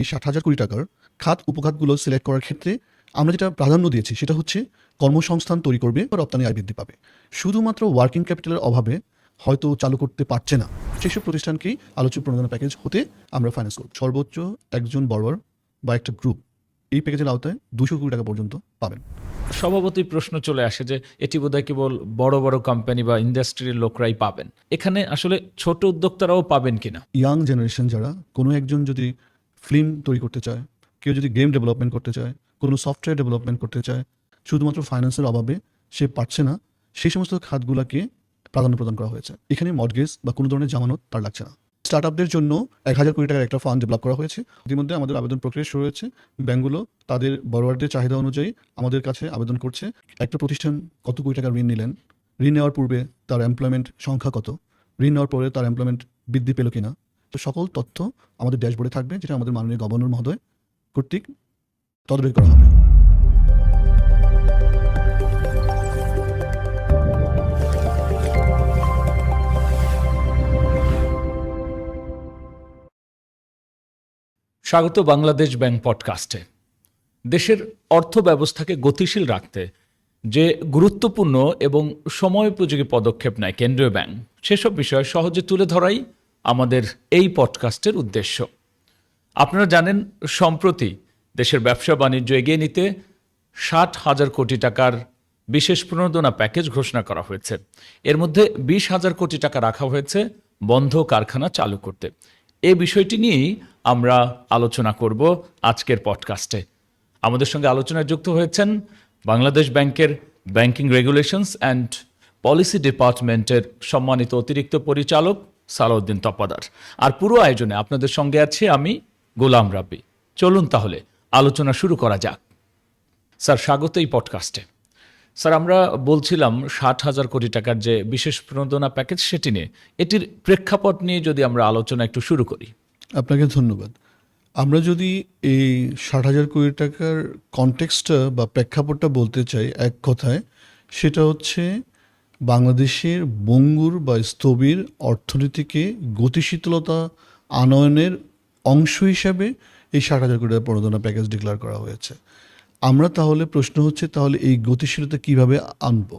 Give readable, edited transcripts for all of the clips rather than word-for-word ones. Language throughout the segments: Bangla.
এই ৬০,০০০ কোটি টাকার খাত উপখাতগুলো সিলেক্ট করার ক্ষেত্রে আমরা যেটা প্রাধান্য দিয়েছি সেটা হচ্ছে কর্মসংস্থান তৈরি করবে বা রপ্তানি আয় বৃদ্ধি পাবে। শুধুমাত্র ওয়ার্কিং ক্যাপিটালের অভাবে হয়তো চালু করতে পারছে না, সেসব প্রতিষ্ঠানকেই আলোচ্য প্রণোদনা প্যাকেজ হতে আমরা ফাইন্যান্স করব। সর্বোচ্চ একজন বড়োয়ার বা একটা গ্রুপ এই প্যাকেজের আওতায় ২০০ কোটি টাকা পর্যন্ত পাবেন। স্বভাবতই প্রশ্ন চলে আসে যে এটি বোধহয় কেবল বড় বড় কোম্পানি বা ইন্ডাস্ট্রির লোকরাই পাবেন, এখানে আসলে ছোট উদ্যোক্তারাও পাবেন কিনা? ইয়াং জেনারেশন যারা, কোনো একজন যদি ফিল্ম তৈরি করতে চায়, কেউ যদি গেম ডেভেলপমেন্ট করতে চায়, কোনো সফটওয়্যার ডেভেলপমেন্ট করতে চায়, শুধুমাত্র ফাইন্যান্সের অভাবে সে পারছে না, সেই সমস্ত খাতগুলোকে প্রাধান্য প্রদান করা হয়েছে। এখানে মর্টগেজ বা কোনো ধরনের জামানত তার লাগছে না। স্টার্ট আপদের জন্য ১,০০০ কোটি টাকার একটা ফান্ড ডেভেলপ করা হয়েছে। ইতিমধ্যে আমাদের আবেদন প্রক্রিয়া শুরু হয়েছে। ব্যাংকগুলো তাদের বড়োয়ারদের চাহিদা অনুযায়ী আমাদের কাছে আবেদন করছে। একটা প্রতিষ্ঠান কত কোটি টাকা ঋণ নিলেন, ঋণ নেওয়ার পূর্বে তার এমপ্লয়মেন্ট সংখ্যা কত, ঋণ নেওয়ার পরে তার এমপ্লয়মেন্ট বৃদ্ধি পেল কিনা, তো সকল তথ্য আমাদের ড্যাশবোর্ডে থাকবে, যেটা আমাদের মাননীয় গভর্নর মহোদয় কর্তৃক তদারকি করা হবে। স্বাগত বাংলাদেশ ব্যাংক পডকাস্টে। দেশের অর্থ ব্যবস্থাকে গতিশীল রাখতে যে গুরুত্বপূর্ণ এবং সময়োপযোগী পদক্ষেপ নেয় কেন্দ্রীয় ব্যাংক, সেসব বিষয় সহজে তুলে ধরাই আমাদের এই পডকাস্টের উদ্দেশ্য। আপনারা জানেন, সম্প্রতি দেশের ব্যবসা বাণিজ্য এগিয়ে নিতে ৬০,০০০ কোটি টাকার বিশেষ প্রণোদনা প্যাকেজ ঘোষণা করা হয়েছে। এর মধ্যে ২০,০০০ কোটি টাকা রাখা হয়েছে বন্ধ কারখানা চালু করতে। এই বিষয়টি নিয়েই আমরা আলোচনা করব আজকের পডকাস্টে। আমাদের সঙ্গে আলোচনায় যুক্ত হয়েছেন বাংলাদেশ ব্যাংকের ব্যাংকিং রেগুলেশনস অ্যান্ড পলিসি ডিপার্টমেন্টের সম্মানিত অতিরিক্ত পরিচালক সালাউদ্দিন তপাদার। আর পুরো আয়োজনে আপনাদের সঙ্গে আছি আমি, গোলাম রাব্বি। চলুন তাহলে আলোচনা শুরু করা যাক। স্যার, স্বাগত এই পডকাস্টে। স্যার, আমরা বলছিলাম ৬০,০০০ কোটি টাকার যে বিশেষ প্রণোদনা প্যাকেজ, সেটি নিয়ে, এটির প্রেক্ষাপট নিয়ে যদি আমরা আলোচনা একটু শুরু করি। আপনাকে ধন্যবাদ। আমরা যদি এই ৬০,০০০ কোটি টাকার কনটেক্সটটা বা প্রেক্ষাপটটা বলতে চাই এক কথায়, সেটা হচ্ছে বাংলাদেশের বঙ্গুর বা স্থবির অর্থনীতিকে গতিশীলতা আনয়নের অংশ হিসাবে এই ৬০,০০০ কোটি টাকার প্রণোদনা প্যাকেজ ডিক্লেয়ার করা হয়েছে। আমরা তাহলে প্রশ্ন হচ্ছে, তাহলে এই গতিশীলতা কিভাবে আনবো?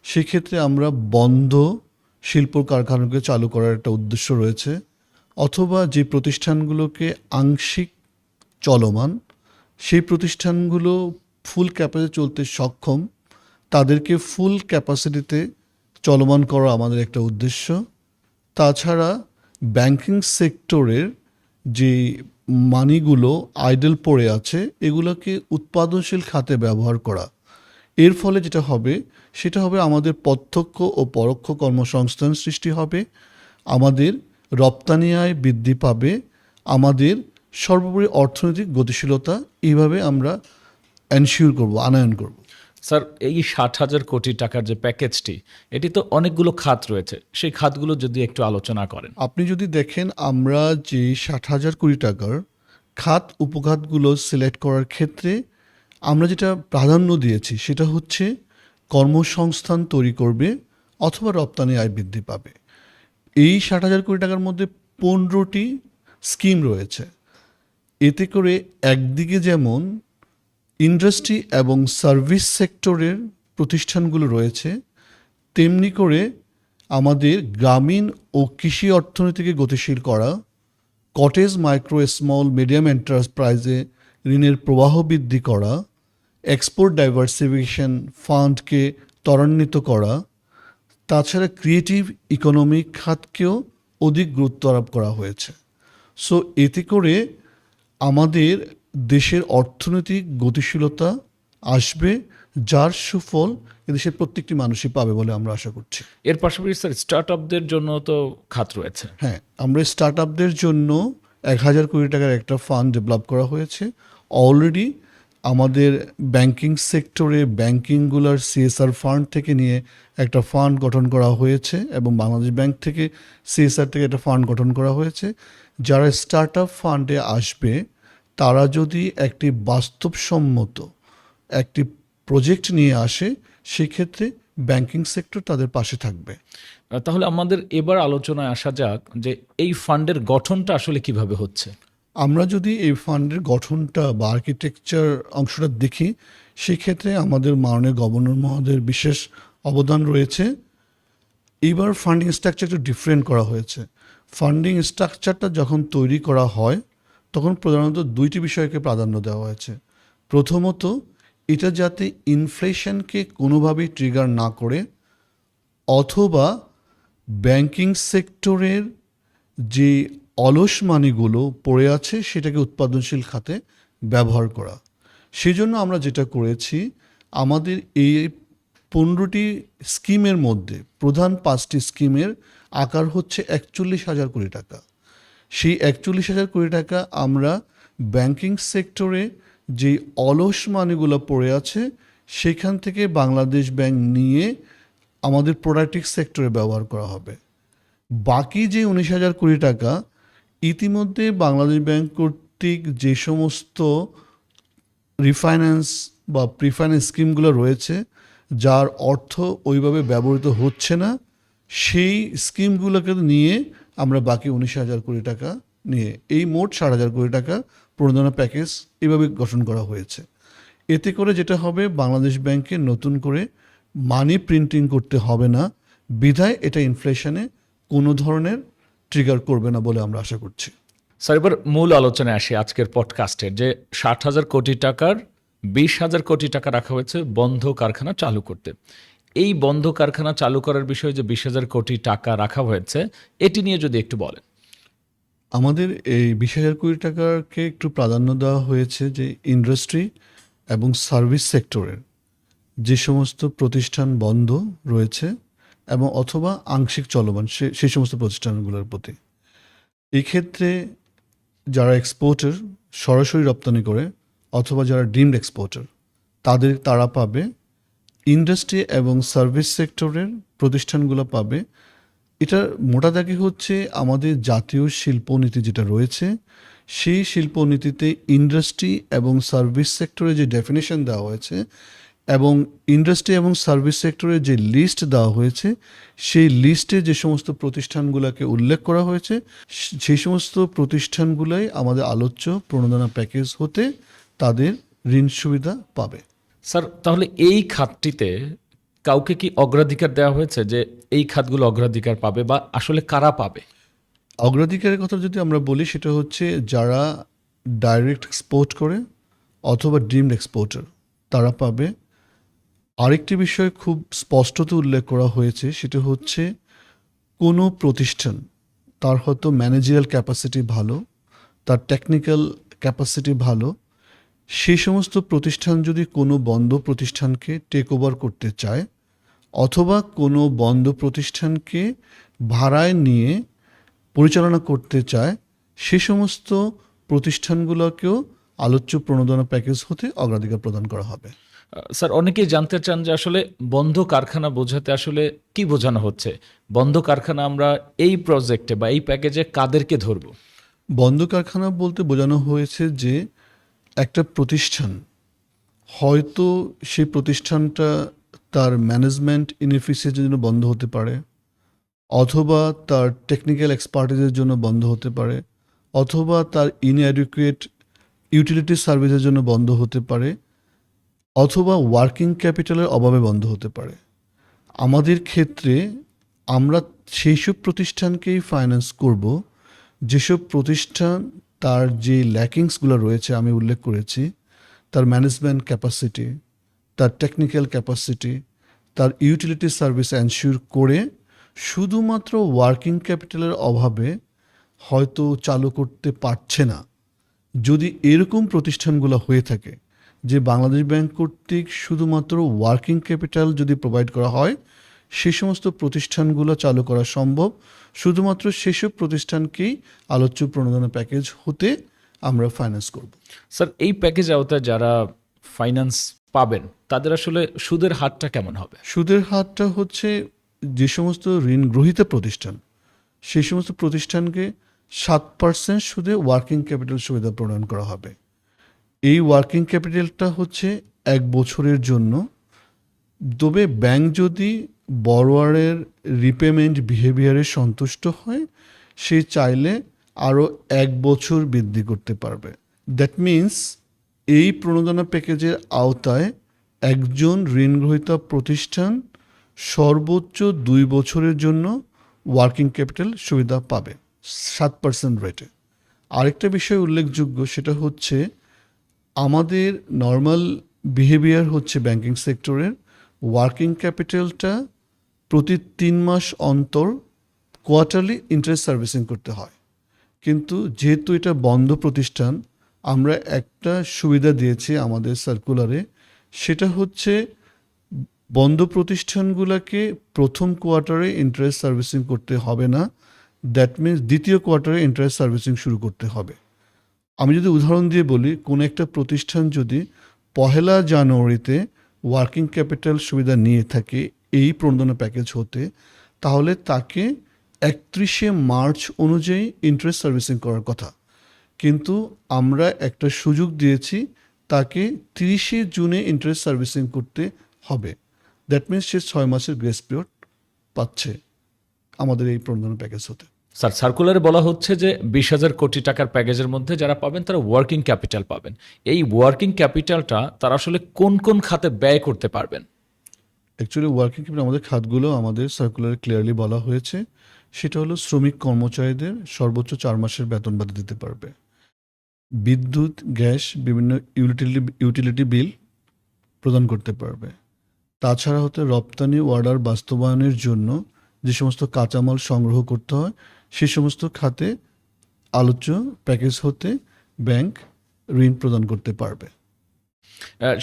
সেক্ষেত্রে আমরা বন্ধ শিল্প কারখানাকে চালু করার একটা উদ্দেশ্য রয়েছে, অথবা যে প্রতিষ্ঠানগুলোকে আংশিক চলমান, সেই প্রতিষ্ঠানগুলো ফুল ক্যাপাসিটি চলতে সক্ষম, তাদেরকে ফুল ক্যাপাসিটিতে চলমান করা আমাদের একটা উদ্দেশ্য। তাছাড়া ব্যাংকিং সেক্টরের যে মানিগুলো আইডল পড়ে আছে, এগুলোকে উৎপাদনশীল খাতে ব্যবহার করা। এর ফলে যেটা হবে সেটা হবে আমাদের প্রত্যক্ষ ও পরোক্ষ কর্মসংস্থান সৃষ্টি হবে, আমাদের রপ্তানি আয় বৃদ্ধি পাবে, আমাদের সর্বোপরি অর্থনৈতিক গতিশীলতা এইভাবে আমরা এনশিওর করব, আনয়ন করব। স্যার, এই ৬০,০০০ কোটি টাকার যে প্যাকেজটি, এটি তো অনেকগুলো খাত রয়েছে, সেই খাতগুলো যদি একটু আলোচনা করেন। আপনি যদি দেখেন, আমরা যে ৬০,০০০ কোটি টাকার খাত উপখাতগুলো সিলেক্ট করার ক্ষেত্রে আমরা যেটা প্রাধান্য দিয়েছি সেটা হচ্ছে কর্মসংস্থান তৈরি করবে অথবা রপ্তানি আয় বৃদ্ধি পাবে। এই ৬০,০০০ কোটি টাকার মধ্যে ১৫টি স্কিম রয়েছে। এতে করে একদিকে যেমন ইন্ডাস্ট্রি এবং সার্ভিস সেক্টরের প্রতিষ্ঠানগুলো রয়েছে, তেমনি করে আমাদের গ্রামীণ ও কৃষি অর্থনীতিকে গতিশীল করা, কটেজ মাইক্রো স্মল মিডিয়াম এন্টারপ্রাইজে ঋণের প্রবাহ বৃদ্ধি করা, এক্সপোর্ট ডাইভার্সিফিকেশন ফান্ডকে ত্বরান্বিত করা, তাছাড়া ক্রিয়েটিভ ইকোনমিক খাতকেও অধিক গুরুত্ব আরোপ করা হয়েছে। সো এতে করে আমাদের দেশের অর্থনৈতিক গতিশীলতা আসবে, যার সুফল এদেশের প্রত্যেকটি মানুষই পাবে বলে আমরা আশা করছি। এর পাশাপাশি স্যার, স্টার্ট আপদের জন্য তো খাত রয়েছে। হ্যাঁ, আমরা স্টার্ট আপদের জন্য ১,০০০ কোটি টাকার একটা ফান্ড ডেভেলপ করা হয়েছে। অলরেডি আমাদের ব্যাংকিং সেক্টরে ব্যাংকিংগুলোর সিএসআর ফান্ড থেকে নিয়ে একটা ফান্ড গঠন করা হয়েছে, এবং বাংলাদেশ ব্যাংক থেকে সিএসআর থেকে একটা ফান্ড গঠন করা হয়েছে। যারা স্টার্ট আপ ফান্ডে আসবে, তারা যদি একটি বাস্তবসম্মত একটি প্রজেক্ট নিয়ে আসে, সেক্ষেত্রে ব্যাংকিং সেক্টর তাদের পাশে থাকবে। তাহলে আমাদের এবার আলোচনায় আসা যাক যে এই ফান্ডের গঠনটা আসলে কিভাবে হচ্ছে। আমরা যদি এই ফান্ডের গঠনটা বা আর্কিটেকচার অংশটা দেখি, সেক্ষেত্রে আমাদের মাননীয় গভর্নর মহোদয়ের বিশেষ অবদান রয়েছে। এইবার ফান্ডিং স্ট্রাকচার একটু ডিফারেন্ট করা হয়েছে। ফান্ডিং স্ট্রাকচারটা যখন তৈরি করা হয় তখন প্রধানত দুইটি বিষয়কে প্রাধান্য দেওয়া হয়েছে। প্রথমত, এটা যাতে ইনফ্লেশনকে কোনোভাবেই ট্রিগার না করে, অথবা ব্যাংকিং সেক্টরের যে অলস মানিগুলো পড়ে আছে সেটাকে উৎপাদনশীল খাতে ব্যবহার করা। সেই জন্য আমরা যেটা করেছি, আমাদের এই 15টি স্কিমের মধ্যে প্রধান 5টি স্কিমের আকার হচ্ছে 41,000 কোটি টাকা। সেই 41,000 কোটি টাকা আমরা ব্যাংকিং সেক্টরে যে অলস মানিগুলো পড়ে আছে সেখান থেকে বাংলাদেশ ব্যাংক নিয়ে আমাদের প্রোডাক্টিভ সেক্টরে ব্যবহার করা হবে। বাকি যে 19,000 কোটি টাকা ইতিমধ্যে বাংলাদেশ ব্যাংক কর্তৃক যে সমস্ত রিফাইন্যান্স বা প্রিফাইন্যান্স স্কিমগুলো রয়েছে, যার অর্থ ওইভাবে ব্যবহৃত হচ্ছে না, সেই স্কিমগুলোকে নিয়ে আমরা বাকি 19,000 কোটি টাকা নিয়ে এই মোট 60,000 কোটি টাকা প্রণোদনা প্যাকেজ এভাবে গঠন করা হয়েছে। এতে করে যেটা হবে, বাংলাদেশ ব্যাংকে নতুন করে মানি প্রিন্টিং করতে হবে না, বিধায় এটা ইনফ্লেশনে কোনো ধরনের ট্রিগার করবে না বলে আমরা আশা করছি। স্যার, এবার মূল আলোচনায় আসি আজকের পডকাস্টের, যে 60,000 কোটি টাকার 20,000 কোটি টাকা রাখা হয়েছে বন্ধ কারখানা চালু করতে। এই বন্ধ কারখানা চালু করার বিষয়ে যে 20,000 কোটি টাকা রাখা হয়েছে, এটি নিয়ে যদি একটু বলেন। আমাদের এই 20,000 কোটি টাকাকে একটু প্রাধান্য দেওয়া হয়েছে যে ইন্ডাস্ট্রি এবং সার্ভিস সেক্টরের যে সমস্ত প্রতিষ্ঠান বন্ধ রয়েছে এবং অথবা আংশিক চলমান সেই সমস্ত প্রতিষ্ঠানগুলোর প্রতি। এক্ষেত্রে যারা এক্সপোর্টার সরাসরি রপ্তানি করে অথবা যারা ডিমড এক্সপোর্টার তারা পাবে, ইন্ডাস্ট্রি এবং সার্ভিস সেক্টরের প্রতিষ্ঠানগুলো পাবে। এটা মোটা দাগে হচ্ছে আমাদের জাতীয় শিল্পনীতি যেটা রয়েছে, সেই শিল্পনীতিতে ইন্ডাস্ট্রি এবং সার্ভিস সেক্টরে যে ডেফিনেশন দেওয়া হয়েছে এবং ইন্ডাস্ট্রি এবং সার্ভিস সেক্টরের যে লিস্ট দেওয়া হয়েছে, সেই লিস্টে যে সমস্ত প্রতিষ্ঠানগুলোকে উল্লেখ করা হয়েছে সেই সমস্ত প্রতিষ্ঠানগুলোই আমাদের আলোচ্য প্রণোদনা প্যাকেজ হতে তাদের ঋণ সুবিধা পাবে। স্যার, তাহলে এই খাতটিতে কাউকে কি অগ্রাধিকার দেওয়া হয়েছে যে এই খাতগুলো অগ্রাধিকার পাবে, বা আসলে কারা পাবে? অগ্রাধিকারের কথা যদি আমরা বলি, সেটা হচ্ছে যারা ডাইরেক্ট এক্সপোর্ট করে অথবা ডিমড এক্সপোর্টার তারা পাবে। আরেকটি বিষয় খুব স্পষ্টত উল্লেখ করা হয়েছে, সেটা হচ্ছে কোনো প্রতিষ্ঠান তার হয়তো ম্যানেজারিয়াল ক্যাপাসিটি ভালো, তার টেকনিক্যাল ক্যাপাসিটি ভালো, সেই সমস্ত প্রতিষ্ঠান যদি কোনো বন্ধ প্রতিষ্ঠানকে টেক ওভার করতে চায় অথবা কোনো বন্ধ প্রতিষ্ঠানকে ভাড়ায় নিয়ে পরিচালনা করতে চায়, সে সমস্ত প্রতিষ্ঠানগুলোকেও আলোচ্য প্রণোদনা প্যাকেজ হতে অগ্রাধিকার প্রদান করা হবে। স্যার, অনেকেই জানতে চান যে আসলে বন্ধ কারখানা বোঝাতে আসলে কি বোঝানো হচ্ছে। বন্ধ কারখানা আমরা এই প্রজেক্টে বা এই প্যাকেজে কাদেরকে ধরব? বন্ধ কারখানা বলতে বোঝানো হয়েছে যে একটা প্রতিষ্ঠান হয়তো সেই প্রতিষ্ঠানটা তার ম্যানেজমেন্ট ইনএফিসিয়েন্সির জন্য বন্ধ হতে পারে, অথবা তার টেকনিক্যাল এক্সপার্টিসের জন্য বন্ধ হতে পারে, অথবা তার ইনঅ্যাডিকুয়েট ইউটিলিটি সার্ভিসের জন্য বন্ধ হতে পারে, অথবা ওয়ার্কিং ক্যাপিটালের অভাবে বন্ধ হতে পারে। আমাদের ক্ষেত্রে আমরা সেই সব প্রতিষ্ঠানকেই ফাইন্যান্স করব যেসব প্রতিষ্ঠান তার যে ল্যাকিংসগুলো রয়েছে আমি উল্লেখ করেছি, তার ম্যানেজমেন্ট ক্যাপাসিটি, তার টেকনিক্যাল ক্যাপাসিটি, তার ইউটিলিটি সার্ভিস এনশিওর করে শুধুমাত্র ওয়ার্কিং ক্যাপিটালের অভাবে হয়তো চালু করতে পারছে না। যদি এরকম প্রতিষ্ঠানগুলো হয়ে থাকে যে বাংলাদেশ ব্যাংক কর্তৃক শুধুমাত্র ওয়ার্কিং ক্যাপিটাল যদি প্রোভাইড করা হয়, সেই সমস্ত প্রতিষ্ঠানগুলো চালু করা সম্ভব। শুধুমাত্র সেসব প্রতিষ্ঠানকেই আলোচ্য প্রণোদনা প্যাকেজ হতে আমরা ফাইন্যান্স করব। স্যার, এই প্যাকেজ আওতায় যারা ফাইন্যান্স পাবেন তাদের আসলে সুদের হারটা কেমন হবে? সুদের হারটা হচ্ছে যে সমস্ত ঋণ গ্রহীতা প্রতিষ্ঠান সেই সমস্ত প্রতিষ্ঠানকে 7% সুদে ওয়ার্কিং ক্যাপিটাল সুবিধা প্রদান করা হবে। এই ওয়ার্কিং ক্যাপিটালটা হচ্ছে 1 বছরের জন্য। তবে ব্যাংক যদি বড়োয়ারের রিপেমেন্ট বিহেভিয়ারে সন্তুষ্ট হয়, সে চাইলে আরও 1 বছর বৃদ্ধি করতে পারবে। দ্যাট মিন্স এই প্রণোদনা প্যাকেজের আওতায় একজন ঋণগ্রহীতা প্রতিষ্ঠান সর্বোচ্চ 2 বছরের জন্য ওয়ার্কিং ক্যাপিটাল সুবিধা পাবে 7% রেটে। আরেকটা বিষয় উল্লেখযোগ্য, সেটা হচ্ছে আমাদের নর্মাল বিহেভিয়ার হচ্ছে ব্যাংকিং সেক্টরের ওয়ার্কিং ক্যাপিটালটা প্রতি 3 মাস অন্তর কোয়ার্টারলি ইন্টারেস্ট সার্ভিসিং করতে হয়। কিন্তু যেহেতু এটা বন্ধ প্রতিষ্ঠান, আমরা একটা সুবিধা দিয়েছি আমাদের সার্কুলারে, সেটা হচ্ছে বন্ধ প্রতিষ্ঠানগুলোকে প্রথম কোয়ার্টারে ইন্টারেস্ট সার্ভিসিং করতে হবে না। দ্যাট মিন্স দ্বিতীয় কোয়ার্টারে ইন্টারেস্ট সার্ভিসিং শুরু করতে হবে। আমি যদি উদাহরণ দিয়ে বলি, কোনো একটা প্রতিষ্ঠান যদি 1 জানুয়ারিতে ওয়ার্কিং ক্যাপিটাল সুবিধা নিয়ে থাকে এই প্রণোদনা প্যাকেজ হতে, তাহলে তাকে 31 মার্চ অনুযায়ী ইন্টারেস্ট সার্ভিসিং করার কথা। কিন্তু আমরা একটা সুযোগ দিয়েছি, তাকে 30 জুনে ইন্টারেস্ট সার্ভিসিং করতে হবে। দ্যাট মিনস সে 6 মাসের গ্রেস পিরিয়ড পাচ্ছে আমাদের এই প্রণোদনা প্যাকেজ হতে। স্যার, সার্কুলারে বলা হচ্ছে যে 20,000 কোটি টাকার প্যাকেজের মধ্যে যারা পাবেন তারা ওয়ার্কিং ক্যাপিটাল পাবেন। এই ওয়ার্কিং ক্যাপিটালটা তারা আসলে কোন কোন খাতে ব্যয় করতে পারবেন? অ্যাকচুয়ালি ওয়ার্কিং ক্যাপিটাল আমাদের খাতগুলো আমাদের সার্কুলারে ক্লিয়ারলি বলা হয়েছে। সেটা হলো শ্রমিক কর্মচারীদের সর্বোচ্চ 4 মাসের বেতন ভাতা দিতে পারবে, বিদ্যুৎ, গ্যাস, বিভিন্ন ইউটিলিটি বিল প্রদান করতে পারবে। তাছাড়া রপ্তানি অর্ডার বাস্তবায়নের জন্য যে সমস্ত কাঁচামাল সংগ্রহ করতে হয় সেই সমস্ত খাতে আলোচ্য প্যাকেজ হতে ব্যাংক ঋণ প্রদান করতে পারবে।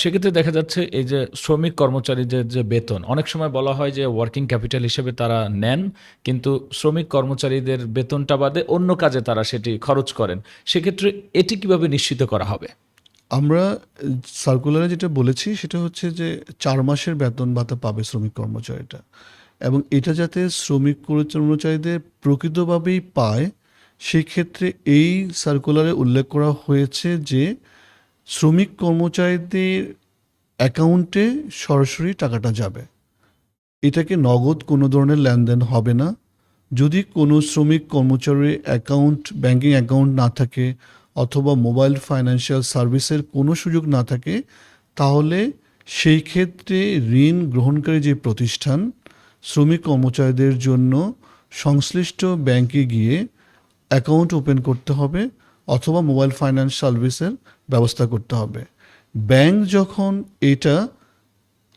সেক্ষেত্রে দেখা যাচ্ছে এই যে শ্রমিক কর্মচারীদের যে বেতন, অনেক সময় বলা হয় যে ওয়ার্কিং ক্যাপিটাল হিসেবে তারা নেন, কিন্তু শ্রমিক কর্মচারীদের বেতনটা বাদে অন্য কাজে তারা সেটি খরচ করেন। সেক্ষেত্রে এটি কিভাবে নিশ্চিত করা হবে? আমরা সার্কুলারে যেটা বলেছি সেটা হচ্ছে যে 4 মাসের বেতন ভাতা পাবে শ্রমিক কর্মচারীটা, এবং এটা যাতে শ্রমিক কর্মচারীদের প্রকৃতভাবেই পায় সেই ক্ষেত্রে এই সার্কুলারে উল্লেখ করা হয়েছে যে শ্রমিক কর্মচারীদের অ্যাকাউন্টে সরাসরি টাকাটা যাবে। এটাকে নগদ কোনো ধরনের লেনদেন হবে না। যদি কোনো শ্রমিক কর্মচারীর অ্যাকাউন্ট, ব্যাংকিং অ্যাকাউন্ট না থাকে অথবা মোবাইল ফাইন্যান্সিয়াল সার্ভিসের কোনো সুযোগ না থাকে, তাহলে সেই ক্ষেত্রে ঋণ গ্রহণকারী যে প্রতিষ্ঠান শ্রমিক কর্মচারীদের জন্য সংশ্লিষ্ট ব্যাংকে গিয়ে অ্যাকাউন্ট ওপেন করতে হবে অথবা মোবাইল ফাইন্যান্স সার্ভিসের ব্যবস্থা করতে হবে। ব্যাংক যখন এটা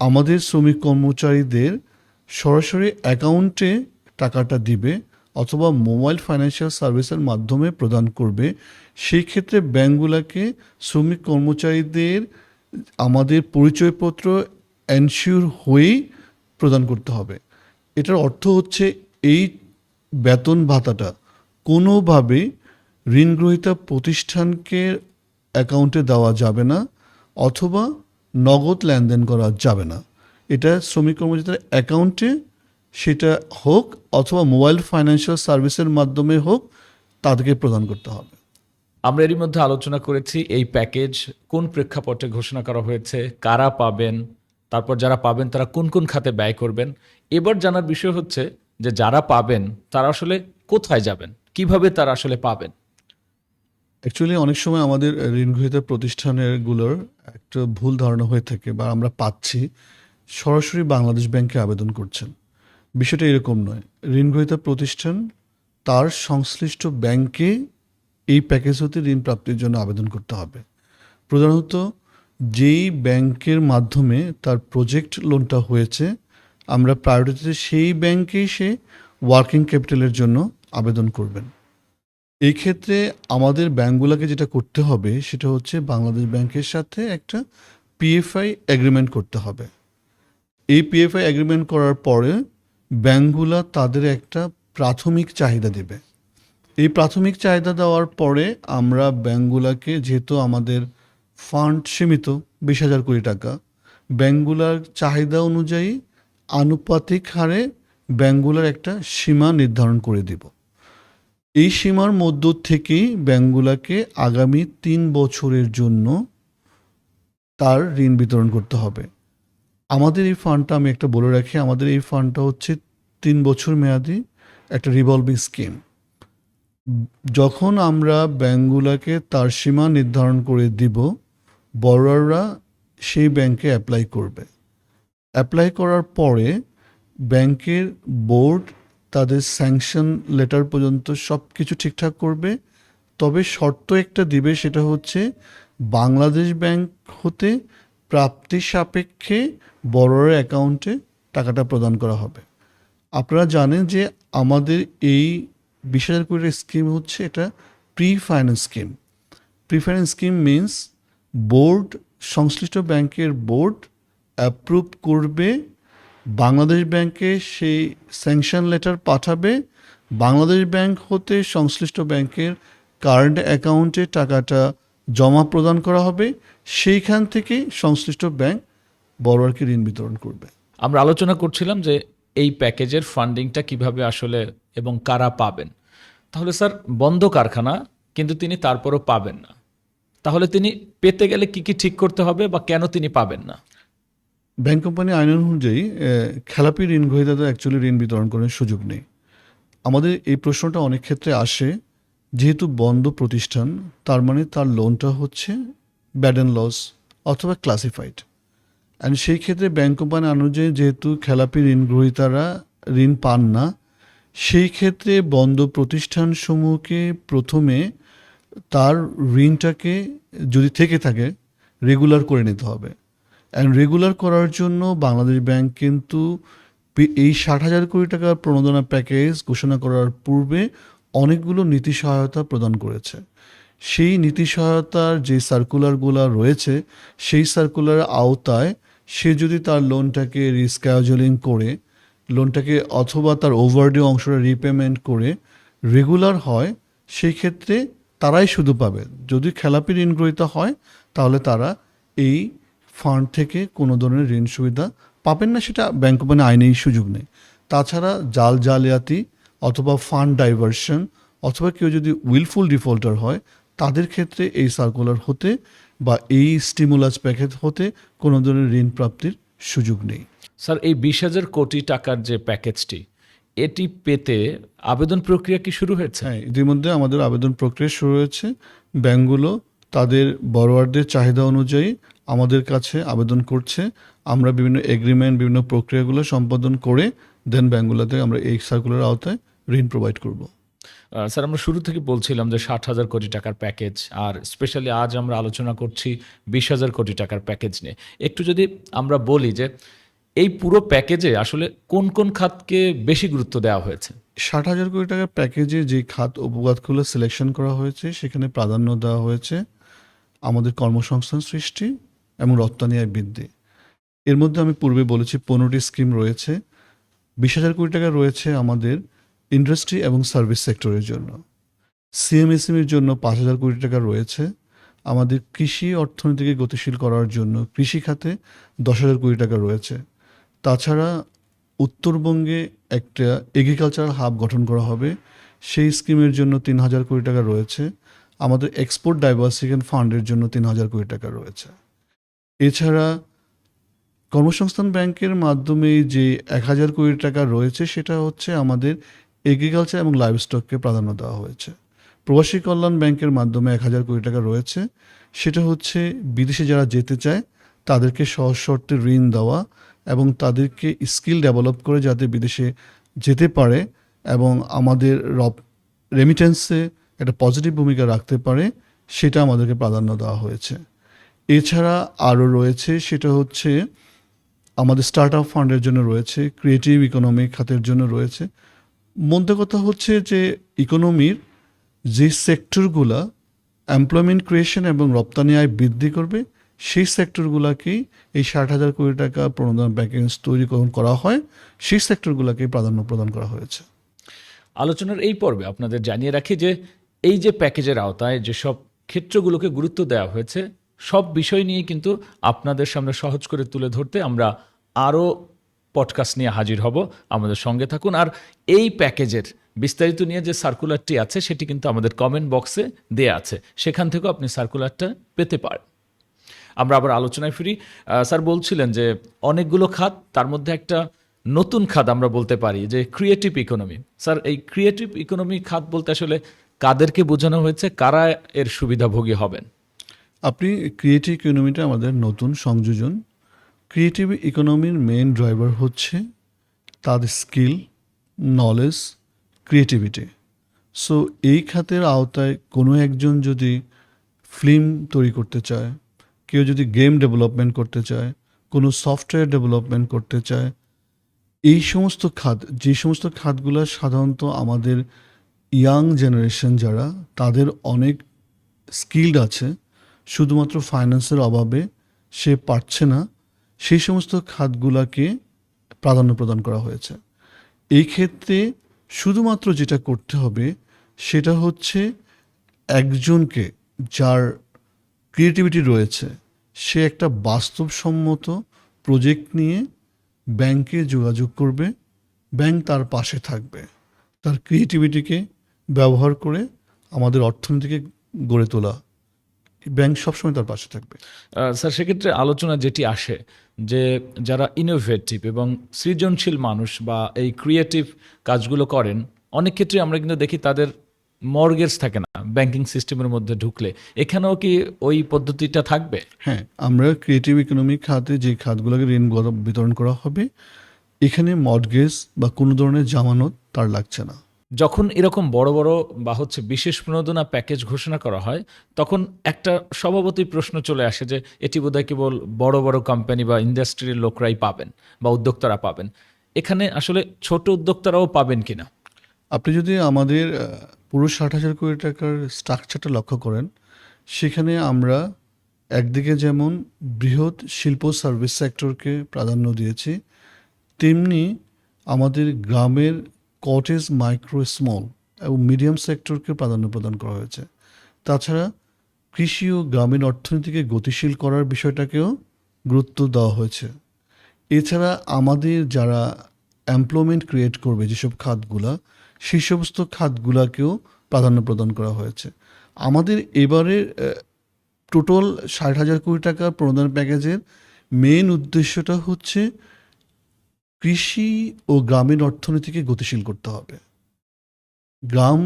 আমাদের শ্রমিক কর্মচারীদের সরাসরি অ্যাকাউন্টে টাকাটা দিবে অথবা মোবাইল ফাইন্যান্সিয়াল সার্ভিসের মাধ্যমে প্রদান করবে, সেই ক্ষেত্রে ব্যাংকগুলোকে শ্রমিক কর্মচারীদের আমাদের পরিচয়পত্র এনশিওর হয়েই প্রদান করতে হবে। এটার অর্থ হচ্ছে এই বেতন ভাতাটা কোনোভাবে ঋণগ্রহীতা প্রতিষ্ঠানকে অ্যাকাউন্টে দেওয়া যাবে না অথবা নগদ লেনদেন করা যাবে না। এটা শ্রমিক কর্মচারীদের অ্যাকাউন্টে সেটা হোক অথবা মোবাইল ফাইন্যান্সিয়াল সার্ভিসের মাধ্যমে হোক তাদেরকে প্রদান করতে হবে। আমরা এরই মধ্যে আলোচনা করেছি এই প্যাকেজ কোন প্রেক্ষাপটে ঘোষণা করা হয়েছে, কারা পাবেন, তারপর যারা পাবেন তারা কোন কোন খাতে ব্যয় করবেন। এবার জানার বিষয় হচ্ছে যে যারা পাবেন তারা আসলে কোথায় যাবেন, কিভাবে তারা আসলে পাবেন। অ্যাকচুয়ালি অনেক সময় আমাদের ঋণগ্রহীতা প্রতিষ্ঠানগুলোর একটা ভুল ধারণা হয়ে থাকে বা আমরা পাচ্ছি সরাসরি বাংলাদেশ ব্যাংকে আবেদন করছেন। বিষয়টা এরকম নয়। ঋণগ্রহীতা প্রতিষ্ঠান তার সংশ্লিষ্ট ব্যাংকে এই প্যাকেজ হতে ঋণ প্রাপ্তির জন্য আবেদন করতে হবে। প্রধানত যেই ব্যাংকের মাধ্যমে তার প্রজেক্ট লোনটা হয়েছে, আমরা প্রায়োরিটিতে সেই ব্যাংকেই সে ওয়ার্কিং ক্যাপিটালের জন্য আবেদন করবেন। এই ক্ষেত্রে আমাদের ব্যাংকগুলোকে যেটা করতে হবে সেটা হচ্ছে বাংলাদেশ ব্যাংকের সাথে একটা পিএফআই এগ্রিমেন্ট করতে হবে। এই পিএফআই এগ্রিমেন্ট করার পরে ব্যাংকগুলো তাদের একটা প্রাথমিক চাহিদা দেবে। এই প্রাথমিক চাহিদা দেওয়ার পরে আমরা ব্যাংকগুলোকে, যেহেতু আমাদের ফান্ড সীমিত 20,000 কোটি টাকা, ব্যাংকগুলোর চাহিদা অনুযায়ী আনুপাতিক হারে ব্যাংকগুলোর একটা সীমা নির্ধারণ করে দিব। এই সীমার মধ্য থেকেই ব্যাংকগুলোকে আগামী 3 বছরের জন্য তার ঋণ বিতরণ করতে হবে। আমাদের এই ফান্ডটা, আমি একটা বলে রাখি, আমাদের এই ফান্ডটা হচ্ছে 3 বছর মেয়াদি একটা রিভলভিং স্কিম। যখন আমরা ব্যাঙ্কগুলোকে তার সীমা নির্ধারণ করে দিব, বড়রা সেই ব্যাংকে অ্যাপ্লাই করবে। অ্যাপ্লাই করার পরে ব্যাংকের বোর্ড তাদের স্যাংশন লেটার পর্যন্ত সব কিছু ঠিকঠাক করবে। তবে শর্ত একটা দিবে, সেটা হচ্ছে বাংলাদেশ ব্যাংক হতে প্রাপ্তি সাপেক্ষে বড়োর অ্যাকাউন্টে টাকাটা প্রদান করা হবে। আপনারা জানেন যে আমাদের এই 20,000 কোটির স্কিম হচ্ছে এটা pre finance scheme. Pre finance scheme means board, সংশ্লিষ্ট ব্যাংকের বোর্ড অ্যাপ্রুভ করবে, বাংলাদেশ ব্যাংকে সেই স্যাংশন লেটার পাঠাবে, বাংলাদেশ ব্যাংক হতে সংশ্লিষ্ট ব্যাংকের কারেন্ট অ্যাকাউন্টে টাকাটা জমা প্রদান করা হবে, সেইখান থেকে সংশ্লিষ্ট ব্যাংক বড়োয়ারকে ঋণ বিতরণ করবে। আমরা আলোচনা করছিলাম যে এই প্যাকেজের ফান্ডিংটা কিভাবে আসলে এবং কারা পাবেন। তাহলে স্যার বন্ধ কারখানা, কিন্তু তিনি তারপরও পাবেন না, তাহলে তিনি পেতে গেলে কি কি ঠিক করতে হবে বা কেন তিনি পাবেন না? ব্যাংক কোম্পানি আইন অনুযায়ী খেলাপি ঋণ গ্রহীতাদের অ্যাকচুয়ালি ঋণ বিতরণ করার সুযোগ নেই। আমাদের এই প্রশ্নটা অনেক ক্ষেত্রে আসে, যেহেতু বন্ধ প্রতিষ্ঠান, তার মানে তার লোনটা হচ্ছে ব্যাড অ্যান্ড লস অথবা ক্লাসিফাইড। অ্যান্ড সেই ক্ষেত্রে ব্যাংক কোম্পানি অনুযায়ী যেহেতু খেলাপি ঋণ গ্রহীতারা ঋণ পান না, সেই ক্ষেত্রে বন্ধ প্রতিষ্ঠানসমূহকে প্রথমে তার ঋণটাকে যদি থেকে থাকে রেগুলার করে নিতে হবে। অ্যান্ড রেগুলার করার জন্য বাংলাদেশ ব্যাংক কিন্তু এই 60,000 কোটি টাকার প্রণোদনা প্যাকেজ ঘোষণা করার পূর্বে অনেকগুলো নীতি সহায়তা প্রদান করেছে। সেই নীতি সহায়তার যে সার্কুলারগুলো রয়েছে, সেই সার্কুলার আওতায় সে যদি তার লোনটাকে রিস্ক্যাজুয়ালিং করে, লোনটাকে অথবা তার ওভারডিউ অংশটা রিপেমেন্ট করে রেগুলার হয়, সেই ক্ষেত্রে তারাই শুধু পাবে। যদি খেলাপি ঋণ গ্রহীতা হয় তাহলে তারা এই ফান্ড থেকে কোনো ধরনের ঋণ সুবিধা পাবেন না, সেটা ব্যাংক কোম্পানি আইনেই সুযোগ নেই। তাছাড়া জালিয়াতি অথবা ফান্ড ডাইভারশন অথবা কেউ যদি উইলফুল ডিফল্টার হয়, তাদের ক্ষেত্রে এই সার্কুলার হতে বা এই স্টিমুলাস প্যাকেজ হতে কোনো ধরনের ঋণ প্রাপ্তির সুযোগ নেই। স্যার এই 20,000 কোটি টাকার যে প্যাকেজটি, এটি পেতে আবেদন প্রক্রিয়া কি শুরু হয়েছে? হ্যাঁ, ইতিমধ্যে আমাদের আবেদন প্রক্রিয়া শুরু হয়েছে। ব্যাংকগুলো তাদের বড়োয়ারদের চাহিদা অনুযায়ী আমাদের কাছে আবেদন করছে। আমরা বিভিন্ন এগ্রিমেন্ট, বিভিন্ন প্রক্রিয়াগুলো সম্পাদন করে দেন ব্যাংকগুলোতে আমরা এই সার্কুলার আওতায় ঋণ প্রোভাইড করব। স্যার আমরা শুরু থেকে বলছিলাম যে 60,000 কোটি টাকার প্যাকেজ, আর স্পেশালি আজ আমরা আলোচনা করছি 20,000 কোটি টাকার প্যাকেজ নিয়ে। একটু যদি আমরা বলি যে এই পুরো প্যাকেজে আসলে কোন কোন খাতকে বেশি গুরুত্ব দেওয়া হয়েছে? 60,000 কোটি টাকার প্যাকেজে যে খাত উপখাতগুলো সিলেকশন করা হয়েছে, সেখানে প্রাধান্য দেওয়া হয়েছে আমাদের কর্মসংস্থান সৃষ্টি এবং রপ্তানি আয় বৃদ্ধি। এর মধ্যে আমি পূর্বে বলেছি 15টি স্কিম রয়েছে। 20,000 কোটি টাকা রয়েছে আমাদের ইন্ডাস্ট্রি এবং সার্ভিস সেক্টরের জন্য। সিএমএসএমইর জন্য 5,000 কোটি টাকা রয়েছে। আমাদের কৃষি অর্থনীতিকে গতিশীল করার জন্য কৃষি খাতে 10,000 কোটি টাকা রয়েছে। তাছাড়া উত্তরবঙ্গে একটা এগ্রিকালচারাল হাব গঠন করা হবে, সেই স্কিমের জন্য 3,000 কোটি টাকা রয়েছে। আমাদের এক্সপোর্ট ডাইভার্সিফিকেশন ফান্ডের জন্য 3,000 কোটি টাকা রয়েছে। এছাড়া কর্মসংস্থান ব্যাংকের মাধ্যমে যে 1,000 কোটি টাকা রয়েছে, সেটা হচ্ছে আমাদের এগ্রিকালচার এবং লাইভস্টককে প্রাধান্য দেওয়া হয়েছে। প্রবাসী কল্যাণ ব্যাংকের মাধ্যমে 1,000 কোটি টাকা রয়েছে, সেটা হচ্ছে বিদেশে যারা যেতে চায় তাদেরকে সহজ শর্তে ঋণ দেওয়া এবং তাদেরকে স্কিল ডেভেলপ করে যাতে বিদেশে যেতে পারে এবং আমাদের রেমিটেন্সে একটা পজিটিভ ভূমিকা রাখতে পারে, সেটা আমাদেরকে প্রাধান্য দেওয়া হয়েছে। এছাড়া আরও রয়েছে, সেটা হচ্ছে আমাদের স্টার্ট আপ ফান্ডের জন্য রয়েছে, ক্রিয়েটিভ ইকোনমি খাতের জন্য রয়েছে। মধ্যে কথা হচ্ছে যে ইকোনমির যে সেক্টরগুলা এমপ্লয়মেন্ট ক্রিয়েশন এবং রপ্তানি আয় বৃদ্ধি করবে, সেই সেক্টরগুলোকেই এই 60,000 কোটি টাকা প্রণোদনা প্যাকেজ তৈরি করা হয়, সেই সেক্টরগুলোকেই প্রাধান্য প্রদান করা হয়েছে। আলোচনার এই পর্বে আপনাদের জানিয়ে রাখি যে এই যে প্যাকেজের আওতায় যেসব ক্ষেত্রগুলোকে গুরুত্ব দেওয়া হয়েছে, সব বিষয় নিয়ে কিন্তু আপনাদের সামনে সহজ করে তুলে ধরতে আমরা আরও পডকাস্ট নিয়ে হাজির হব। আমাদের সঙ্গে থাকুন। আর এই প্যাকেজের বিস্তারিত নিয়ে যে সার্কুলারটি আছে, সেটি কিন্তু আমাদের কমেন্ট বক্সে দেয়া আছে, সেখান থেকেও আপনি সার্কুলারটা পেতে পারেন। আমরা আবার আলোচনায় ফিরি। স্যার বলছিলেন যে অনেকগুলো খাত, তার মধ্যে একটা নতুন খাত আমরা বলতে পারি যে ক্রিয়েটিভ ইকোনমি। স্যার এই ক্রিয়েটিভ ইকোনমি খাত বলতে আসলে কাদেরকে বোঝানো হয়েছে, কারা এর সুবিধাভোগী হবেন? আপনি ক্রিয়েটিভ ইকোনমিটা আমাদের নতুন সংযোজন। ক্রিয়েটিভ ইকোনমির মেইন ড্রাইভার হচ্ছে তাদের স্কিল, নলেজ, ক্রিয়েটিভিটি। সো এই খাতের আওতায় কোনো একজন যদি ফিল্ম তৈরি করতে চায়, কেউ যদি গেম ডেভেলপমেন্ট করতে চায়, কোনো সফটওয়্যার ডেভেলপমেন্ট করতে চায়, এই সমস্ত খাত, যে সমস্ত খাতগুলো সাধারণত আমাদের ইয়াং জেনারেশন যারা, তাদের অনেক স্কিল্ড আছে, শুধুমাত্র ফাইন্যান্সের অভাবে সে পারছে না, সেই সমস্ত খাতগুলোকে প্রাধান্য প্রদান করা হয়েছে। এই ক্ষেত্রে শুধুমাত্র যেটা করতে হবে সেটা হচ্ছে একজনকে, যার ক্রিয়েটিভিটি রয়েছে, সে একটা বাস্তবসম্মত প্রজেক্ট নিয়ে ব্যাংকে যোগাযোগ করবে, ব্যাংক তার পাশে থাকবে, তার ক্রিয়েটিভিটিকে ব্যবহার করে আমাদের অর্থনীতিকে গড়ে তোলা, ব্যাংক সবসময় তার পাশে থাকবে। স্যার, সেক্ষেত্রে আলোচনা যেটি আসে যে যারা ইনোভেটিভ এবং সৃজনশীল মানুষ বা এই ক্রিয়েটিভ কাজগুলো করেন, অনেক ক্ষেত্রে আমরা কিন্তু দেখি তাদের মর্গেজ থাকে না ব্যাংকিং সিস্টেমের মধ্যে ঢুকলে। এখানেও কি ওই পদ্ধতিটা থাকবে? হ্যাঁ, আমরা ক্রিয়েটিভ ইকোনমিক খাতে যে খাতগুলোকে ঋণ বিতরণ করা হবে, এখানে মর্টগেজ বা কোনো ধরনের জামানত তার লাগছে না। যখন এরকম বড় বড় বা বিশেষ প্রণোদনা প্যাকেজ ঘোষণা করা হয়, তখন একটা স্বভাবতই প্রশ্ন চলে আসে যে এটি বোধহয় কেবল বড় বড় কোম্পানি বা ইন্ডাস্ট্রির লোকরাই পাবেন বা উদ্যোক্তারা পাবেন। এখানে আসলে ছোট উদ্যোক্তারাও পাবেন কিনা? আপনি যদি আমাদের পুরো 60,000 কোটি টাকার স্ট্রাকচারটা লক্ষ্য করেন, সেখানে আমরা একদিকে যেমন বৃহৎ শিল্প সার্ভিস সেক্টরকে প্রাধান্য দিয়েছি, তেমনি আমাদের গ্রামের কটেজ, মাইক্রো, স্মল এবং মিডিয়াম সেক্টরকে প্রাধান্য প্রদান করা হয়েছে। তাছাড়া কৃষি ও গ্রামীণ অর্থনীতিকে গতিশীল করার বিষয়টাকেও গুরুত্ব দেওয়া হয়েছে। এছাড়া আমাদের যারা এমপ্লয়মেন্ট ক্রিয়েট করবে যেসব খাতগুলা, সেই সমস্ত খাতগুলাকেও প্রাধান্য প্রদান করা হয়েছে। আমাদের এবারের টোটাল 60,000 কোটি টাকা প্রণোদনা প্যাকেজের মেইন উদ্দেশ্যটা হচ্ছে কৃষি ও গ্রামীণ অর্থনীতিকে গতিশীল করতে হবে। গ্রাম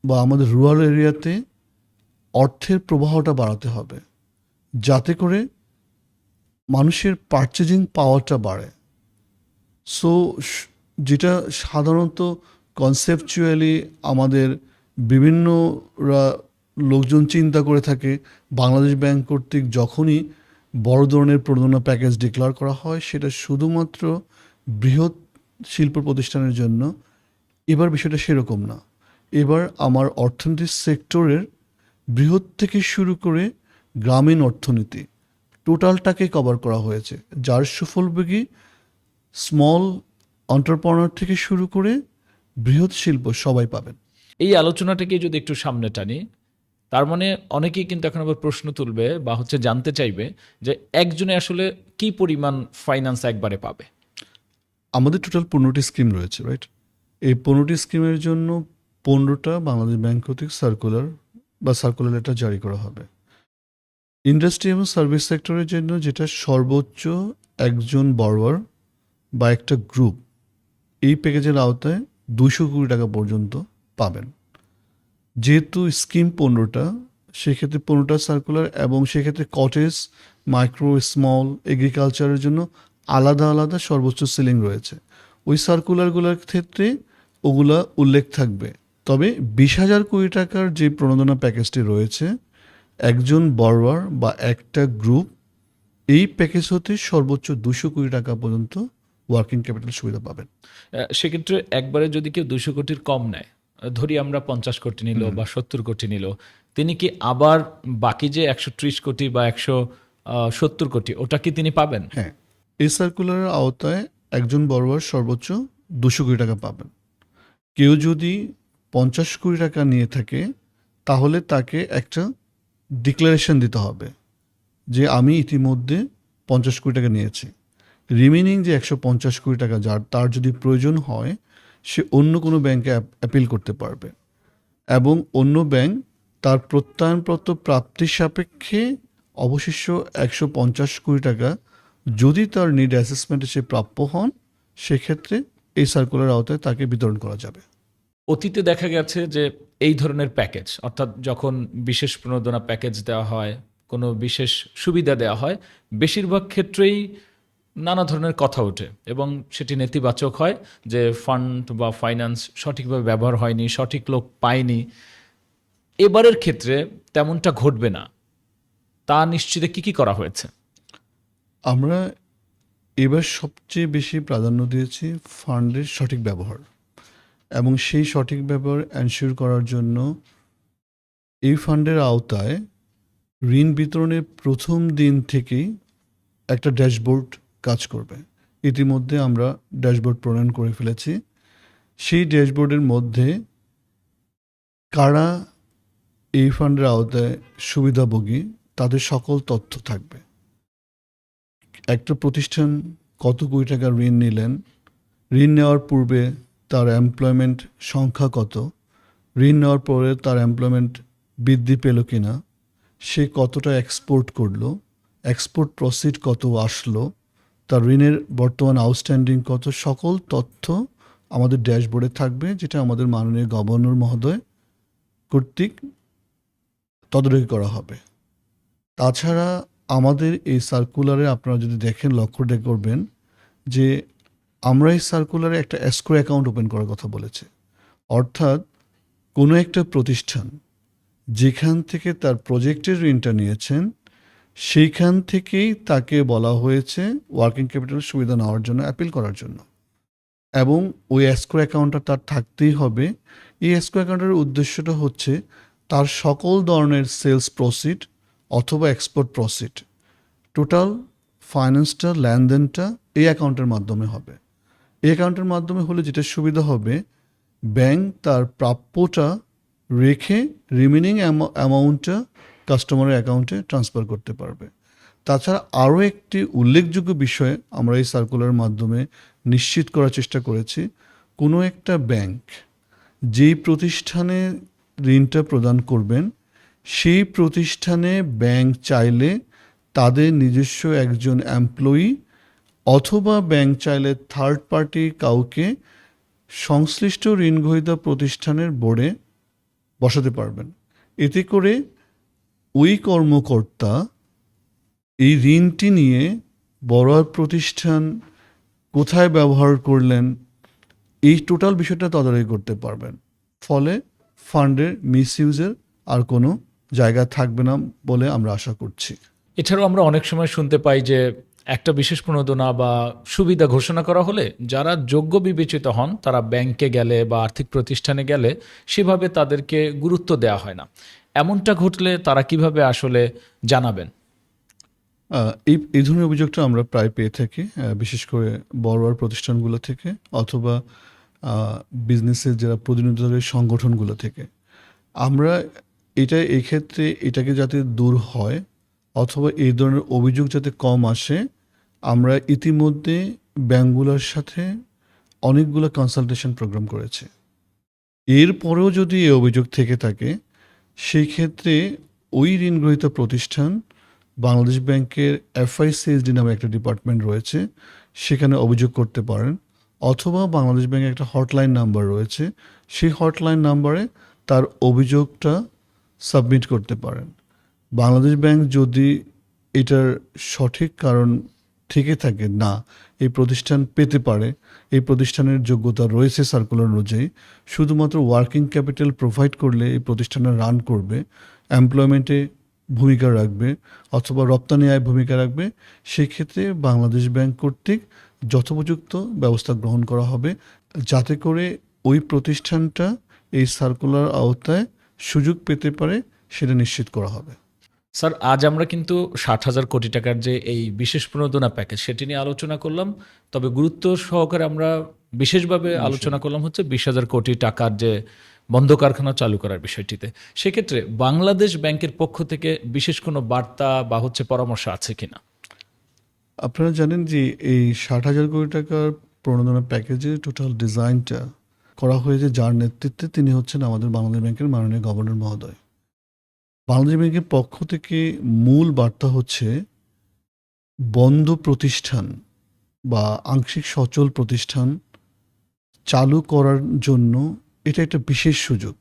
বা আমাদের রুরাল এরিয়াতে অর্থের প্রবাহটা বাড়াতে হবে, যাতে করে মানুষের পারচেজিং পাওয়ারটা বাড়ে। সো যেটা সাধারণত কনসেপচুয়ালি আমাদের বিভিন্ন লোকজন চিন্তা করে থাকে, বাংলাদেশ ব্যাংক কর্তৃক যখনই বড় ধরনের প্রণোদনা প্যাকেজ ডিক্লেয়ার করা হয়, সেটা শুধুমাত্র বৃহৎ শিল্প প্রতিষ্ঠানের জন্য। এবার বিষয়টা সেরকম না। এবার আমার অর্থনীতির সেক্টরের বৃহৎ থেকে শুরু করে গ্রামীণ অর্থনীতি টোটালটাকে কভার করা হয়েছে, যার সুফলভোগী স্মল এন্টারপ্রেনার থেকে শুরু করে বৃহৎ শিল্প সবাই পাবেন। এই আলোচনাটাকে যদি একটু সামনে টানি, তার মানে অনেকেই কিন্তু এখন আবার প্রশ্ন তুলবে বা জানতে চাইবে যে একজনে আসলে কি পরিমাণ ফাইন্যান্স একবারে পাবে। আমাদের টোটাল 15টি স্কিম রয়েছে, রাইট? এই 15টি স্কিমের জন্য 15টা বাংলাদেশ ব্যাংক কর্তৃক সার্কুলার লেটার জারি করা হবে। ইন্ডাস্ট্রি এবং সার্ভিস সেক্টরের জন্য যেটা সর্বোচ্চ একজন বড়োয়ার বা একটা গ্রুপ এই প্যাকেজের আওতায় 200 কোটি টাকা পর্যন্ত পাবেন। যেহেতু স্কিম 15টা, সেক্ষেত্রে 15টা সার্কুলার, এবং সেক্ষেত্রে কটেজ, মাইক্রো, স্মল, এগ্রিকালচারের জন্য আলাদা আলাদা সর্বোচ্চ সিলিং রয়েছে। ওই সার্কুলারগুলোর ক্ষেত্রে ওগুলা উল্লেখ থাকবে। তবে 20,000 কোটি টাকার যে প্রণোদনা প্যাকেজটি রয়েছে, একজন বড়োয়ার বা একটা গ্রুপ এই প্যাকেজ হতে সর্বোচ্চ 200 কোটি টাকা পর্যন্ত ওয়ার্কিং ক্যাপিটাল সুবিধা পাবেন। সেক্ষেত্রে একবারে যদি কেউ 200 কোটির কম নেয়, ধরি আমরা 50 কোটি নিল বা 70 কোটি নিল, তিনি কি আবার বাকি যে 130 কোটি বা 170 কোটি, ওটা কি তিনি পাবেন? হ্যাঁ, এই সার্কুলারের আওতায় একজন বড়োয়ার সর্বোচ্চ 200 কোটি টাকা পাবেন। কেউ যদি 50 কোটি টাকা নিয়ে থাকে, তাহলে তাকে একটা ডিক্লারেশন দিতে হবে যে আমি ইতিমধ্যে 50 কোটি টাকা নিয়েছি। রিমেনিং যে 150 কোটি টাকা তার যদি প্রয়োজন হয়, সে অন্য কোনো ব্যাংকে অ্যাপিল করতে পারবে, এবং অন্য ব্যাংক তার প্রত্যয়নপত্র প্রাপ্তির সাপেক্ষে অবশিষ্ট 150 কোটি টাকা যদি তার নিড অ্যাসেসমেন্টে সে প্রাপ্য হন, সেক্ষেত্রে এই সার্কুলার আওতায় তাকে বিতরণ করা যাবে। অতীতে দেখা গেছে যে এই ধরনের প্যাকেজ, অর্থাৎ যখন বিশেষ প্রণোদনা প্যাকেজ দেওয়া হয়, কোনো বিশেষ সুবিধা দেওয়া হয়, বেশিরভাগ ক্ষেত্রেই নানা ধরনের কথা ওঠে এবং সেটি নেতিবাচক হয় যে ফান্ড বা ফাইন্যান্স সঠিকভাবে ব্যবহার হয়নি, সঠিক লোক পায়নি। এবারের ক্ষেত্রে তেমনটা ঘটবে না, তা নিশ্চিতে কি করা হয়েছে? আমরা এবার সবচেয়ে বেশি প্রাধান্য দিয়েছি ফান্ডের সঠিক ব্যবহার, এবং সেই সঠিক ব্যবহার এনশিওর করার জন্য এই ফান্ডের আওতায় ঋণ বিতরণের প্রথম দিন থেকেই একটা ড্যাশবোর্ড কাজ করবে। ইতিমধ্যে আমরা ড্যাশবোর্ড প্রণয়ন করে ফেলেছি। সেই ড্যাশবোর্ডের মধ্যে কারা এই ফান্ডের আওতায় সুবিধাভোগী তাদের সকল তথ্য থাকবে। একটা প্রতিষ্ঠান কত কোটি টাকা ঋণ নিলেন, ঋণ নেওয়ার পূর্বে তার এমপ্লয়মেন্ট সংখ্যা কত, ঋণ নেওয়ার পরে তার এমপ্লয়মেন্ট বৃদ্ধি পেল কিনা, সে কতটা এক্সপোর্ট করলো, এক্সপোর্ট প্রসিড কত আসলো, তার ঋণের বর্তমান আউটস্ট্যান্ডিং কত, সকল তথ্য আমাদের ড্যাশবোর্ডে থাকবে, যেটা আমাদের মাননীয় গভর্নর মহোদয় কর্তৃক তদারকি করা হবে। তাছাড়া আমাদের এই সার্কুলারে আপনারা যদি দেখেন, লক্ষ্য করবেন যে আমরা এই সার্কুলারে একটা এসকো অ্যাকাউন্ট ওপেন করার কথা বলেছি। অর্থাৎ কোনো একটা প্রতিষ্ঠান যেখান থেকে তার প্রজেক্টের ঋণটা নিয়েছেন, সেইখান থেকেই তাকে বলা হয়েছে ওয়ার্কিং ক্যাপিটাল সুবিধা নেওয়ার জন্য অ্যাপিল করার জন্য, এবং ওই এসকো অ্যাকাউন্টটা তার থাকতেই হবে। এই এসকো অ্যাকাউন্টের উদ্দেশ্যটা হচ্ছে তার সকল ধরনের সেলস প্রসিড অথবা এক্সপোর্ট প্রসিড, টোটাল ফাইন্যান্সটা, লেনদেনটা এই অ্যাকাউন্টের মাধ্যমে হবে। এই অ্যাকাউন্টের মাধ্যমে হলে যেটা সুবিধা হবে, ব্যাংক তার প্রাপ্যটা রেখে রিমেনিং অ্যামাউন্টটা কাস্টমারের অ্যাকাউন্টে ট্রান্সফার করতে পারবে। তাছাড়া আরও একটি উল্লেখযোগ্য বিষয় আমরা এই সার্কুলারের মাধ্যমে নিশ্চিত করার চেষ্টা করেছি, কোনো একটা ব্যাংক যেই প্রতিষ্ঠানে ঋণটা প্রদান করবেন, সেই প্রতিষ্ঠানে ব্যাংক চাইলে তাদের নিজস্ব একজন এমপ্লয়ি অথবা ব্যাংক চাইলে থার্ড পার্টি কাউকে সংশ্লিষ্ট ঋণগ্রহীতা প্রতিষ্ঠানের বোর্ডে বসাতে পারবেন। এতে করে ওই কর্মকর্তা এই ঋণটি নিয়ে বড়োয়ার প্রতিষ্ঠান কোথায় ব্যবহার করলেন, এই টোটাল বিষয়টা তদারকি করতে পারবেন। ফলে ফান্ডের মিসইউজের আর কোনো জায়গা থাকবে না বলে আমরা আশা করছি। এছাড়াও আমরা অনেক সময় শুনতে পাই যে একটা বিশেষ প্রণোদনা বা সুবিধা ঘোষণা করা হলে যারা যোগ্য বিবেচিত হন তারা ব্যাংকে গেলে বা আর্থিক প্রতিষ্ঠানে গেলে সেভাবে তাদেরকে গুরুত্ব দেওয়া হয় না। এমনটা ঘটলে তারা কিভাবে আসলে জানাবেন? এই ধরনের অভিযোগটা আমরা প্রায় পেয়ে থাকি, বিশেষ করে বড়োয়ার প্রতিষ্ঠানগুলো থেকে অথবা বিজনেসের যারা প্রতিনিধিত্বের সংগঠনগুলো থেকে। আমরা এই ক্ষেত্রে এটাকে যাতে দূর হয় অথবা এই ধরনের অভিযোগ যাতে কম আসে, আমরা ইতিমধ্যে ব্যাংকগুলোর সাথে অনেকগুলো কনসালটেশন প্রোগ্রাম করেছি। এরপরেও যদি এই অভিযোগ থেকে থাকে, সেই ক্ষেত্রে ওই ঋণগ্রহীতা প্রতিষ্ঠান বাংলাদেশ ব্যাংকের FICSD নামে একটা ডিপার্টমেন্ট রয়েছে, সেখানে অভিযোগ করতে পারেন, অথবা বাংলাদেশ ব্যাংকের একটা হটলাইন নাম্বার রয়েছে, সেই হটলাইন নাম্বারে তার অভিযোগটা সাবমিট করতে পারেন। বাংলাদেশ ব্যাংক যদি এটার সঠিক কারণ থেকে থাকে, না এই প্রতিষ্ঠান পেতে পারে, এই প্রতিষ্ঠানের যোগ্যতা রয়েছে সার্কুলার অনুযায়ী, শুধুমাত্র ওয়ার্কিং ক্যাপিটাল প্রোভাইড করলে এই প্রতিষ্ঠানটা রান করবে, এমপ্লয়মেন্টে ভূমিকা রাখবে অথবা রপ্তানি আয় ভূমিকা রাখবে, সেক্ষেত্রে বাংলাদেশ ব্যাংক কর্তৃক যথোপযুক্ত ব্যবস্থা গ্রহণ করা হবে, যাতে করে ওই প্রতিষ্ঠানটা এই সার্কুলার আওতায় সুযোগ পেতে পারে, সেটা নিশ্চিত করা হবে। স্যার, আজ আমরা কিন্তু 60,000 কোটি টাকার যে এই বিশেষ প্রণোদনা প্যাকেজ সেটি নিয়ে আলোচনা করলাম, তবে গুরুত্ব সহকারে আমরা বিশেষভাবে আলোচনা করলাম হচ্ছে 20,000 কোটি টাকার যে বন্ধ কারখানা চালু করার বিষয়টিতে। সেক্ষেত্রে বাংলাদেশ ব্যাংকের পক্ষ থেকে বিশেষ কোনো বার্তা বা পরামর্শ আছে কিনা? আপনারা জানেন যে এই 60,000 কোটি টাকার প্রণোদনা প্যাকেজের টোটাল ডিজাইনটা করা হয়েছে যার নেতৃত্বে, তিনি হচ্ছেন আমাদের বাংলাদেশ ব্যাংকের মাননীয় গভর্নর মহোদয়। বাংলাদেশ ব্যাংকের পক্ষ থেকে মূল বার্তা হচ্ছে বন্ধ প্রতিষ্ঠান বা আংশিক সচল প্রতিষ্ঠান চালু করার জন্য এটা একটা বিশেষ সুযোগ।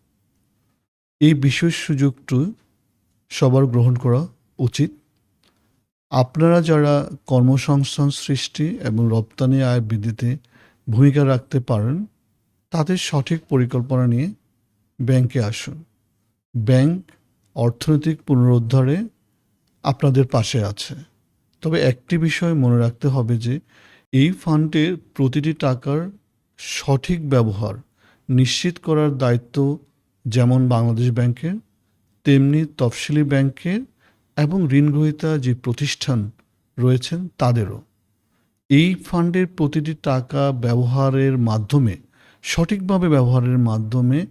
এই বিশেষ সুযোগটি সবার গ্রহণ করা উচিত। আপনারা যারা কর্মসংস্থান সৃষ্টি এবং রপ্তানি আয় বৃদ্ধিতে ভূমিকা রাখতে পারেন, তাদের সঠিক পরিকল্পনা নিয়ে ব্যাংকে আসুন। ব্যাংক অর্থনৈতিক পুনরুদ্ধারে আপনাদের পাশে আছে। তবে একটি বিষয় মনে রাখতে হবে যে এই ফান্ডের প্রতিটি টাকার সঠিক ব্যবহার নিশ্চিত করার দায়িত্ব যেমন বাংলাদেশ ব্যাংকের, তেমনি তফসিলি ব্যাংকের এবং ঋণগ্রহীতা যে প্রতিষ্ঠান রয়েছেন তাদেরও। এই ফান্ডের প্রতিটি টাকা ব্যবহারের মাধ্যমে, সঠিকভাবে ব্যবহারের মাধ্যমে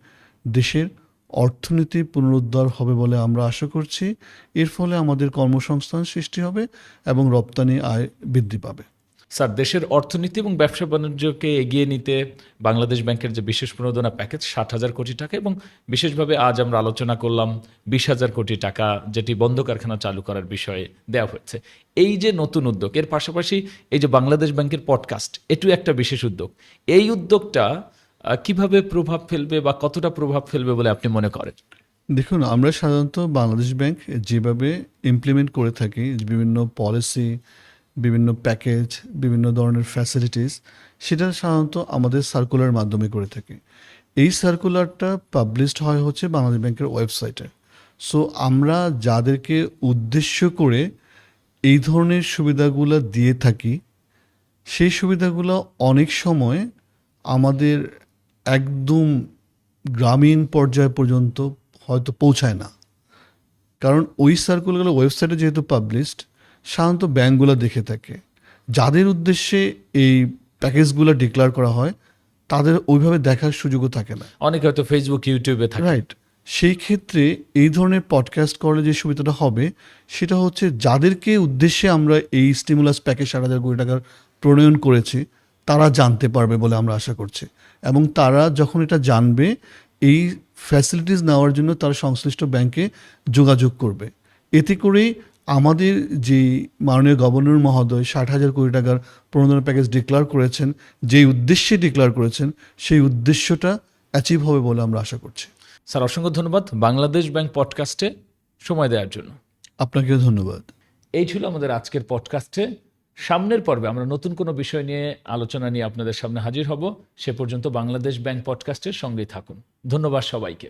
দেশের অর্থনীতি পুনরুদ্ধার হবে বলে আমরা আশা করছি। এর ফলে আমাদের কর্মসংস্থান সৃষ্টি হবে এবং রপ্তানি আয় বৃদ্ধি পাবে। স্যার, দেশের অর্থনীতি এবং ব্যবসা বাণিজ্যকে এগিয়ে নিতে বাংলাদেশ ব্যাংকের যে বিশেষ প্রণোদনা প্যাকেজ 60,000 কোটি টাকা এবং বিশেষভাবে আজ আমরা আলোচনা করলাম 20,000 কোটি টাকা যেটি বন্ধ কারখানা চালু করার বিষয়ে দেওয়া হয়েছে। এই যে নতুন উদ্যোগ, এর পাশাপাশি এই যে বাংলাদেশ ব্যাংকের পডকাস্ট, এটিও একটা বিশেষ উদ্যোগ। এই উদ্যোগটা কিভাবে প্রভাব ফেলবে বা কতটা প্রভাব ফেলবে বলে আপনি মনে করেন? দেখুন, আমরা সাধারণত বাংলাদেশ ব্যাংক যেভাবে ইমপ্লিমেন্ট করে থাকি, বিভিন্ন পলিসি, বিভিন্ন প্যাকেজ, বিভিন্ন ধরনের ফ্যাসিলিটিস, সেটা সাধারণত আমাদের সার্কুলার মাধ্যমে করে থাকি। এই সার্কুলারটা পাবলিশড হয় হচ্ছে বাংলাদেশ ব্যাংকের ওয়েবসাইটে। সো আমরা যাদেরকে উদ্দেশ্য করে এই ধরনের সুবিধাগুলো দিয়ে থাকি, সেই সুবিধাগুলো অনেক সময় আমাদের একদম গ্রামীণ পর্যায় পর্যন্ত হয়তো পৌঁছায় না। কারণ ওই সার্কুলারগুলো ওয়েবসাইটে যেহেতু পাবলিশড, সাধারণত ব্যাংকগুলো দেখে থাকে। যাদের উদ্দেশ্যে এই প্যাকেজগুলো ডিক্লেয়ার করা হয়, তাদের ওইভাবে দেখার সুযোগও থাকে না। অনেকে হয়তো ফেসবুক, ইউটিউবে থাকে। রাইট। সেই ক্ষেত্রে এই ধরনের পডকাস্ট করলে যে সুবিধাটা হবে, সেটা হচ্ছে যাদেরকে উদ্দেশ্যে আমরা এই স্টিমুলাস প্যাকেজ 60,000 কোটি টাকার প্রণয়ন করেছি, তারা জানতে পারবে বলে আমরা আশা করছি। এবং তারা যখন এটা জানবে, এই ফ্যাসিলিটিস নেওয়ার জন্য তারা সংশ্লিষ্ট ব্যাংকে যোগাযোগ করবে। এতে করেই আমাদের যে মাননীয় গভর্নর মহোদয় 60,000 কোটি টাকার প্রণোদনা প্যাকেজ ডিক্লেয়ার করেছেন, যেই উদ্দেশ্যে ডিক্লেয়ার করেছেন, সেই উদ্দেশ্যটা অ্যাচিভ হবে বলে আমরা আশা করছি। স্যার, অসংখ্য ধন্যবাদ বাংলাদেশ ব্যাংক পডকাস্টে সময় দেওয়ার জন্য। আপনাকেও ধন্যবাদ। এই ছিল আমাদের আজকের পডকাস্টে। সামনের পর্বে আমরা নতুন কোনো বিষয় নিয়ে আলোচনা নিয়ে আপনাদের সামনে হাজির হব। সে পর্যন্ত বাংলাদেশ ব্যাংক পডকাস্টের সঙ্গেই থাকুন। ধন্যবাদ সবাইকে।